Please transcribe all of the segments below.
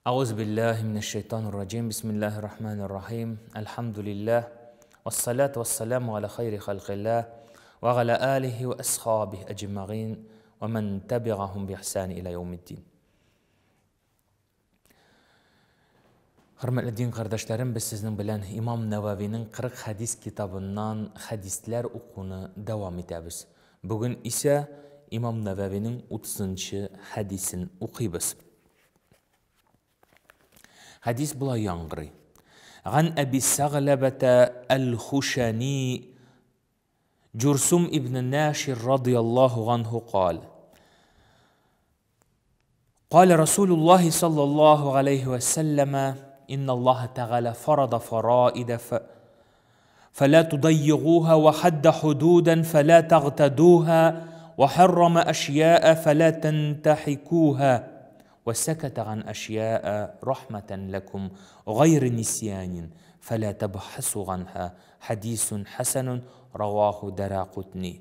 أعوذ بالله من الشيطان الرجيم بسم الله الرحمن الرحيم الحمد لله والصلاة والسلام على خير خلق الله وعلى آله وأصحابه أجمعين ومن تبعهم بإحسان إلى يوم الدين. Hürmetli din kardeşlerim, biz sizin bilen İmam Nevavi'nin 40 hadis kitabından hadisler okunu devam ederiz. Bugün ise İmam Nevavi'nin 30. hadisini okuyuz. Hadis bula yangırı. An Ebi Sa'labata el-Hushani Cursum ibn Nashir radıyallahu anhu قال قال رسول الله صلى الله عليه وسلم إن الله تعالى فرض فرائض فلا تضيعوها وحد حدودا فلا تغتدوها وحرم أشياء فلا تنتحكوها وسكت عن أشياء رحمة لكم غير نسيان فلا تبحثوا عنها حديث حسن رواه دراقطني.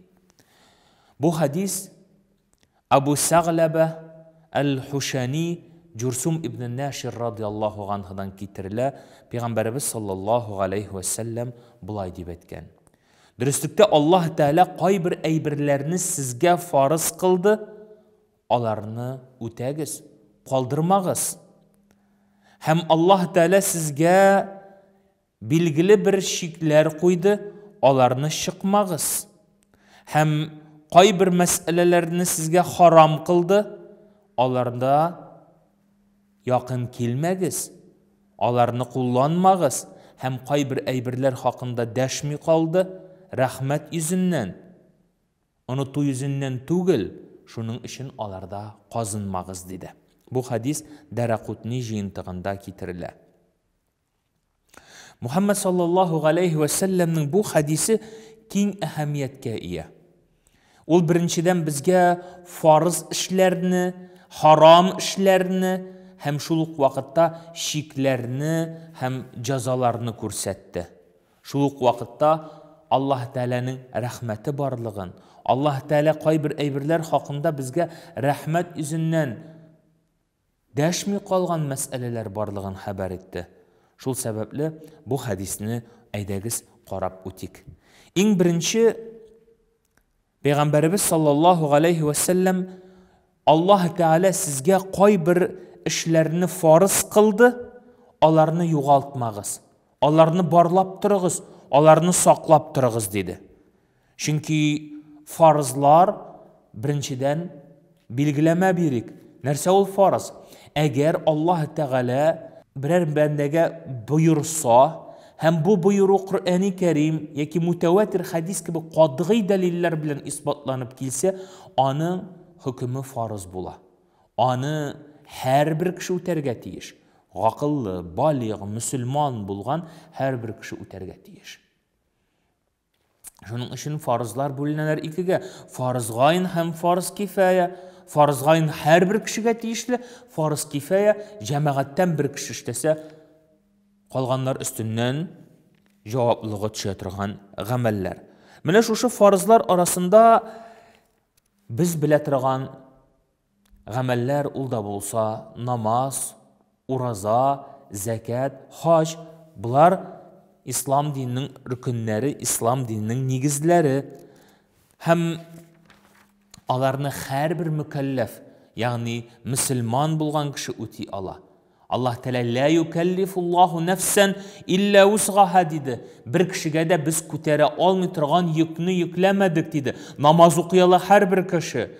Bu hadis Abu Sa'laba el-Hushani Cursum ibn Nashir radıyallahu anh'dan getirile Peygamberimiz sallallahu aleyhi ve sellem bulay deb etken. Dürüstlükte Allah Teala kaybir eybirlerini sizge farız kıldı, alarını ütegiz, kaldırmağız. Hem Allah Teala sizge bilgili bir şikler koydu, alarını şıkmağız. Hem kaybir meselelerini sizge haram kıldı, alarında yakın kelmegiz, alarını kullanmağız. Hem kaybir eybirler hakkında deşmi kaldı, rahmet yüzünden, unutu yüzünden tugil, şunun için alarda kazınmağız dedi. Bu hadis Daraqutni jiyintığında getirile. Muhammed sallallahu aleyhi ve sellem'nin bu hadisi keng ahamiyetke iyi. Ol birinciden bizge farz işlerini, haram işlerini, hem şuluk vakitta şiklerini, hem cezalarını kursetti. Şuluk vakitta Allah Teala'nın rahmeti barlığın, Allah Teala kaybir eybirler hakkında bizge rahmet yüzünden deşmi kalgan meseleler barlığın haber etti. Şul sebeple bu hadisini eydegiz qarab ötik. En birinci Peygamberimiz sallallahu aleyhi ve sellem Allah Teala sizge kaybir işlerini farız kıldı, alarını yoğaltmağız, alarını barlap durağız, alarını saklap durağız dedi. Çünkü farzlar birinciden bilgileme birik. Nerse ol farz? Eğer Allah Teala birer bendege buyursa, hem bu buyruğu Kur'an-ı Kerim yaki mütevatir hadis gibi qadgî deliller bilen isbatlanıp kilse, anın hükmü farz bula. Anı her bir kişi üterge tiyiş. Akıllı, balig, Müslüman bulgan her bir kişi üterge tiyiş. Şunun için farzlar bölüneler ikige. Farz gayn hem farz kifaya. Farz gayn her bir kişiye tiyişli. Farz kifaya cemaattan bir kişi işlese kalganlar üstünden cevaplığı düşettirgan gameller. Mine şu farzlar arasında biz biletirgan gameller ulda bolsa namaz, uraza, zekat, hac, bular İslam dininin rükünleri, İslam dininin nigizleri. Hem alarını her bir mükellef, yani Müslüman bulgan kişi uti ala. Allah Teala la yukellifullahu nefsen illa vusgaha dedi. Bir kişiye de biz kutere olmaytırgan yükünü yüklemedik dedi. Namaz okuyalı her bir kişi.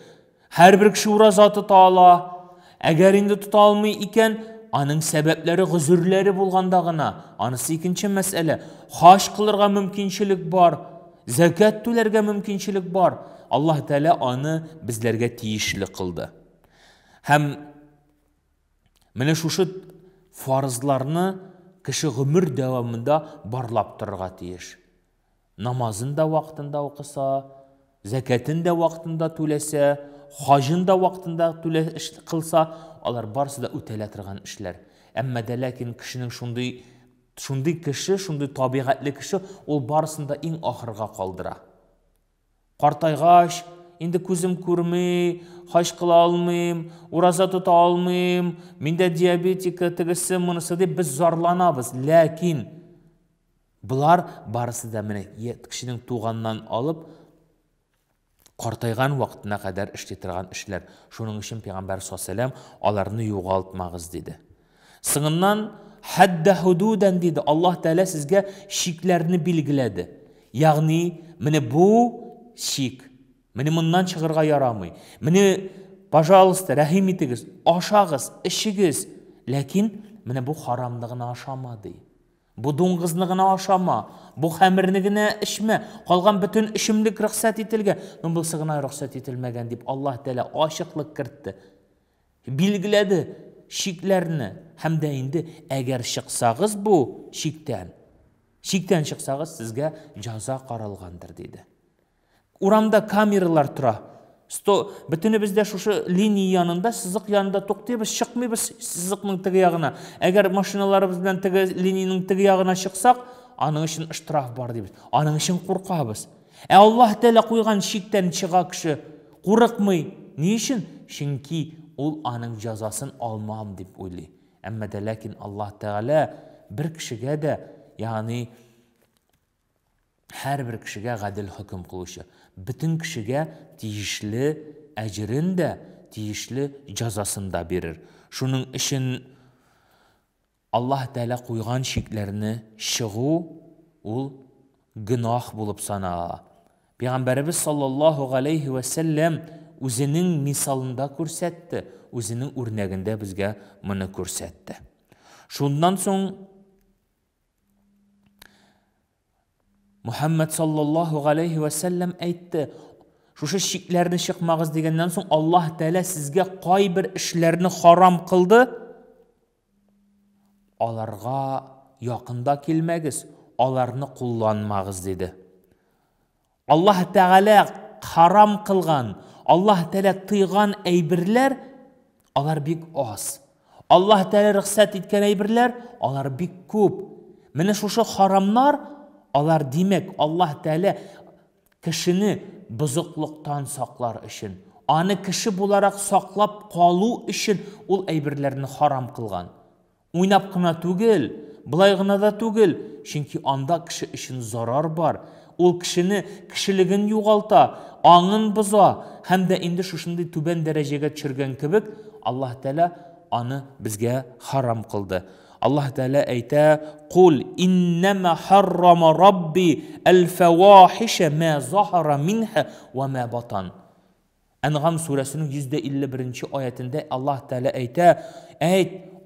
Her bir kişi uraza tutala. Eğer indi tutalmay iken, anın sebepleri, gızürleri bulgandağına. Anısı ikinci mesele. Haş kılırga mümkünçilik var. Zekat tülerge mümkünçilik var. Allah Teala anı bizlerge tiyişli kıldı. Hem mene şu farzlarını kişi ömür devamında barlaptırga tiyiş. Namazın da vaktinde okusa, zekatın da vaktinde tülese, hacın da vaktinde kılsa, onlar barsı da üteletirgan işler. Ama de lakin kişinin şunday kişi, şunday tabiatli kişi, ol barısında en ahırga kaldıra. Qartaygaş, инде күзім көрмей, хаж қыла алмайым, ураза тұта алмайым, менде диабетика тігісі мұнысы деп біз зарланабыз. Ләкин бұлар барысы да міне кішінің туғаннан алып қартайған уақытына қадар іште тұрған ішлер. Шуның үшін Пейғамбар саллаллаху аларны юғалтмағыз деді. Сыңыннан хадда худудан деді. Аллах Тәала сізге шиклерні білгіледі. Яғни, міне бұл шик. Міне мұндан шығырға ярамай. Міне, пожалуйста, рәхим етігіз, ашағыз, ішігіз. Ләкин, міне бұл харамдығына ашамады. Бұл доңғызлығына ашама. Бұл хәмірнігіне ішме. Қалған бүтін ішімлік рұқсат етілген. Мен бұл сығына рұқсат етілмеген деп Аллах Тәала ашықлық кіртті. Білгіледі шиклерні. Хәмдә инде әгәр шықсағыз бұл шиктен шықсағыз, сізге жаза қаралғандыр дейді. Урамда камералар тұра. Бүтіні бізде шушы линия янында, сызық янында тоқтайбыз, шықмайбыз сызықның тігі яғына. Әгер машиналарымыздан линияның тігі яғына шықсақ, аның үшін штраф бар дейбіз. Аның үшін қорқабыз. Аллах Тәала қойған шиктен шыға кіші қорықмай. Не үшін? Шынки ол аның жазасын алмам деп ойлай. Әммә дә ләкин Аллах Тәала бір кішіге де, яғни әр бір кішіге ғаділ хүкім қылушы. Бүтін кішіге тиішлі әжірін де, тиішлі жазасын да берір. Шуның үшін Аллах Тәала қойған шиклеріні шығу, ол гүнах болып санала. Пейғамбарыбыз саллаллаху алейхи ва саллям өзінің мисалында көрсетті, өзінің өрнегінде бізге мұны көрсетті. Шундан соң Muhammed sallallahu aleyhi ve sellem aytdi. Şuшы şiklерni шықмағыз дегеннен соң Аллах Тәала сізге қай бір ішлерні харам қылды, аларға яқында келмәгіз, аларны құлланмағыз деді. Аллах Тәала харам қылған, Аллах Тәала тыйған әйбірлер, алар бик аз. Аллах Тәала рұқсат еткен әйбірлер, алар бик көп. Міне шушы харамнар, алар демек Аллах Тәала кішіні бұзықлықтан сақлар үшін, аны кіші боларақ сақлап қалу үшін ол әйбірлерін харам қылған. Ойнап қына түгел, бұлай ғына да түгел, чөнки анда кіші үшін зарар бар. Ол кішіні кішілігін юғалта, аңын бұза, һәм дә инде шушындай түбән дәрәҗәгә төшергән кебек, Аллах Тәала аны бізге харам қылды. Allah Teala ayta: "Qul innama harrama Rabbi al-fawahisha ma zahara minha wa ma batan." An'am suresinin 151. ayetinde Allah Teala ayta: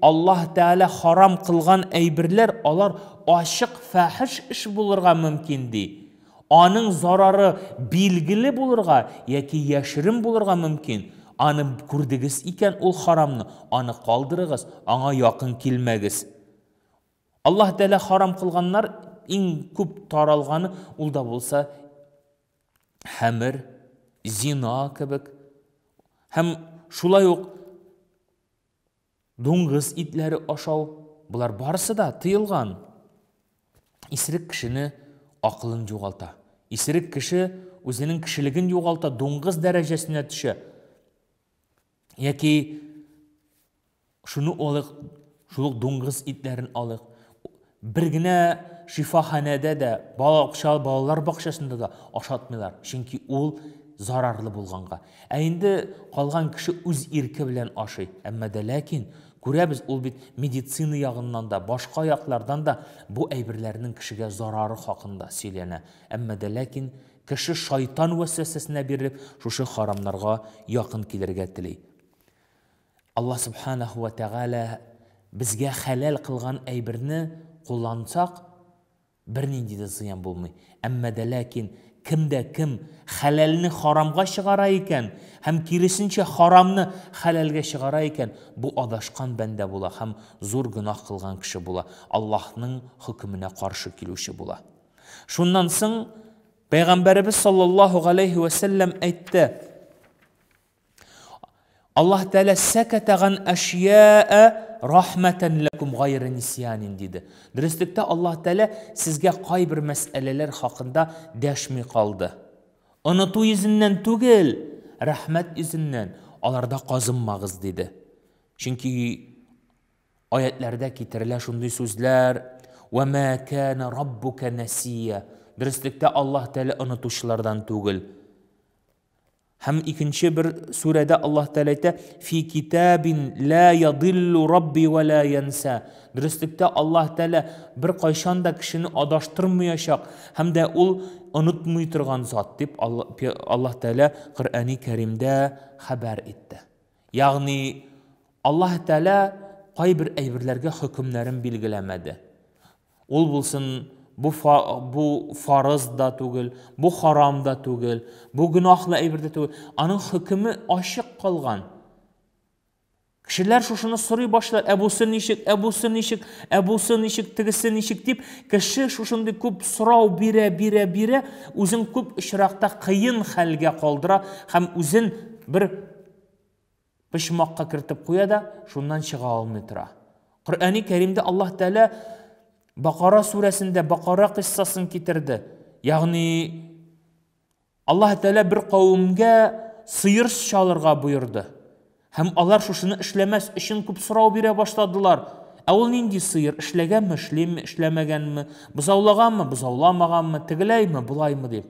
Allah Teala haram qılgan әйберләр алар ашык фәхиш эш булырга мөмкин ди. Аның зарары билгеле булырга яки яширин булырга мөмкин. Аны күрдегіз икән ул харамны, аны калдырыгыз, аңа якын килмәгез. Аллах Тәала харам кылганнар иң күп таралганы ул да булса хәмер, зина кебек. Һәм шулай ук дуңгыз итләре ашау, булар барысы да тыелган. Исерек кешене акылын югалта. Исерек кеше үзенең кешелеген югалта, дуңгыз дәрәҗәсенә төшә. Яки шуны алык, шул дуңгыз итләрен алык. Бер генә шифаханәдә дә, балалар бакчасында да ашатмыйлар, чөнки ул зарарлы булганга. Инде калган кеше үз ирке белән ашый. Әмма дә ләкин күрәбез, ул бит медицина ягыннан да, башка яклардан да бу әйберләрнең кешегә зарары хакында сөйләнә. Әмма дә ләкин кеше шайтан вәсвәсәсенә биреп, шушы харамнарга якын килергә тели. Allah Subhanahu wa Ta'ala bizga halal qilgan әйберне куллансак, бер нинди дә зыян булмый. Әмма дә ләкин кимдә ким халалны харамга чыгара икән, һәм киресенчә харамны халалга чыгара икән, бу адашкан бәндә була, һәм зур гынах кылган кеше була, Аллаһның хөкеменә каршы килүче була. Шуннан соң Пәйгамбәрбез саллаллаху алейхи ва саллям әйтте: Allah Teala sakatagan ashya'a rahmatan lakum gayri nisyanin dedi. Dürüstlükte Allah Teala sizge kay bir meseleler hakkında deşmi kaldı. Unutu yüzünden tügel, рәхмәт ізіннен аларда қазынмағыз деді. Чөнки аятләрдә китерелә шундый сүзләр: «Вама кана раббука насия». Дөрестлектә Аллаһ Тәгалә онытучылардан түгел. Һәм икенче бер сүрәдә Аллаһ Тәгалә әйтә: «Фи китабин ла ядиллу рабби ва ла янса». Дөрестлектә Аллаһ Тәгалә бер кайчан да кешене адаштырмаячак һәм дә ул онытмый торган зат дип Аллаһ Тәгалә Коръәни Кәримдә хәбәр итте. Ягъни Аллаһ Тәгалә кайбер әйберләргә хөкемнәрен билгеләмәде. Ул булсын бу фарыз да түгел, бу харам да түгел, бу гөнаһлы әйбер дә түгел. Аның хөкеме ачык калган. Кешеләр шушыны сорый башлар: «Әбусы ничек, әбусы ничек, әбусы ничек, тегесе ничек» дип, кеше шушындай күп сорау бирә, үзен күп очракта кыен хәлгә калдыра һәм үзен бер пычмакка кертеп куя да, шуннан чыга алмый тора. Коръәни Кәримдә Аллаһ Тәгалә Бақара сүрәсендә Бақара кыссасын китерде. Ягъни Аллаһ Тәгалә бер кавымгә сыер чалырга буйырды. Һәм алар шушыны эшләмәс өчен күп сорау бирә башладылар. Ә ул нинди сыер? Эшләгәнме, эшләмәгәнме, бузаулаганмы, бузауламаганмы, тегеләйме, булаймы дип.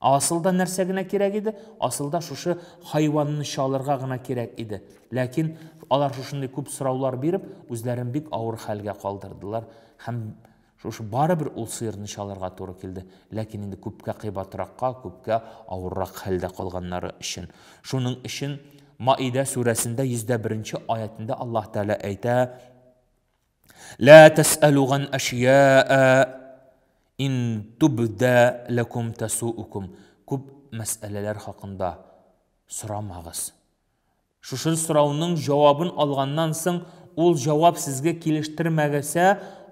Асылда нәрсә генә кирәк иде? Асылда шушы хайванны чалырга гына кирәк иде. Ләкин алар шушындай күп сораулар биреп, үзләрен бик авыр хәлгә калдырдылар. Һәм шушы барыбер ул сыерны чалырга туры килде. Ләкин инде күпкә кыйбатракка, күпкә авыррак хәлдә калганнары өчен. Шуның өчен Маида сүрәсендә 101-нче аятында Аллаһ Тәгалә әйтә: «Ла тас'алуган ашья'a ин тубда лакум тасу'укум». Күп мәсьәләләр хакында сорамагыз. Шушы сорауның җавабын алганнан соң, ул җавап сезгә килештермәгәсә,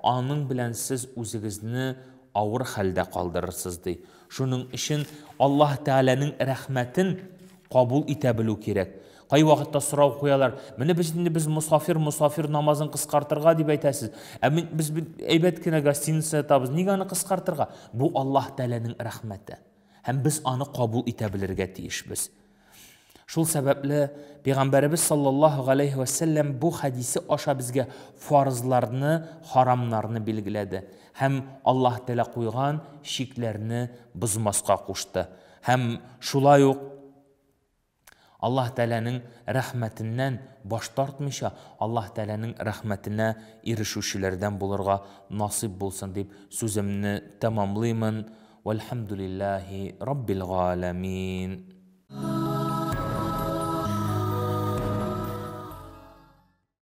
аның белән сез үзегезне авыр хәлдә калдырырсыз ди. Шуның өчен Аллаһ Тәгаләнең рәхмәтен кабул итә белү кирәк. Кай вакытта сорау куялар: "Менә без мусафир намазын кыскартырга дип әйтәсез. Ә без әйбәт кенә гостиница табыз. Нигә аны кыскартырга?" Бу Аллаһ Тәгаләнең рәхмәте. Һәм без аны кабул итә белергә тиешбез. Шул сәбәпле Пәйгамбәрбез саллаллаһу алейхи ва саллям бу хадисе аша безгә фарызларны, харамнарны билгеләде. Һәм Аллаһ Тәгалә куйган шикләрне бозмаска кушты. Һәм шулай ук Аллаһ Тәгаләнең рәхмәтеннән баш тартмыйча, Аллаһ Тәгаләнең рәхмәтенә ирешүчеләрдән булырга насип булсын дип сүземне тәмамлыймын. Вәлхамдулиллаһи раббил галәмин.